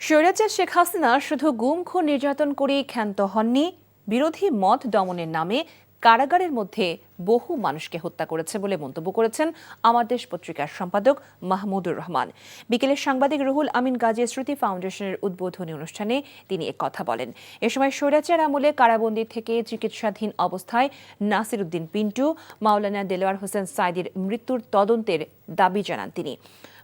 স্বৈরাচার শেখ হাসিনা শুধু গুম-খুন নির্যাতন করেই ক্ষান্ত হননি, বিরোধী মত দমনের নামে কারাগারের মধ্যে বহু মানুষকে হত্যা করেছে বলে মন্তব্য করেছেন আমার দেশ পত্রিকার সম্পাদক মাহমুদুর রহমান। বিকেলে সাংবাদিক রুহুল আমিন গাজী স্মৃতি ফাউন্ডেশনের উদ্বোধনী অনুষ্ঠানে তিনি কথা বলেন। এ সময় স্বৈরাচার আমলে কারাবন্দী থেকে চিকিৎসাধীন অবস্থায় নাসির উদ্দিন পিন্টু, মাওলানা দেলোয়ার হোসেন সাঈদীর মৃত্যুর তদন্তের দাবি জানান তিনি।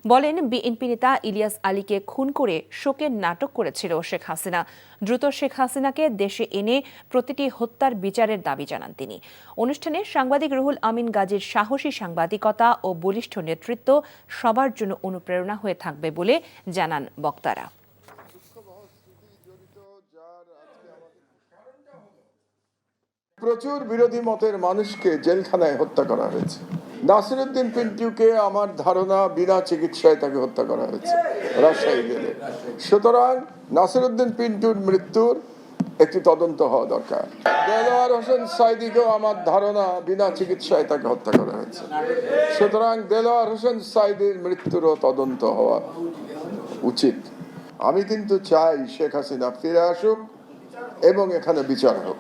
বলেন, বিএনপি নেতা ইলিয়াস আলীকে খুন করে শোকের নাটক করেছিল শেখ হাসিনা। দ্রুত শেখ হাসিনাকে দেশে এনে প্রতিটি হত্যার বিচারের দাবি জানান তিনি। অনুষ্ঠানে সাংবাদিক রুহুল আমিন গাজীর সাহসী সাংবাদিকতা ও বলিষ্ঠ নেতৃত্ব সবার জন্য অনুপ্রেরণা হয়ে থাকবে বলে জানান বক্তারা। প্রচুর বিরোধী মতের মানুষকে জেলখানায় হত্যা করা হয়েছে। নাসির উদ্দিন পিন্টুকে আমার ধারণা বিনা চিকিৎসায় তাকে হত্যা করা হয়েছে রাজশাহী জেলে। সুতরাং নাসির উদ্দিন পিন্টুর মৃত্যুর একটি তদন্ত হওয়া দরকার। দেলোয়ার হোসেন সাঈদীকেও আমার ধারণা বিনা চিকিৎসায় তাকে হত্যা করা হয়েছে। সুতরাং দেলোয়ার হোসেন সাঈদীর মৃত্যুরও তদন্ত হওয়া উচিত। আমি কিন্তু চাই শেখ হাসিনা ফিরে আসুক এবং এখানে বিচার হোক।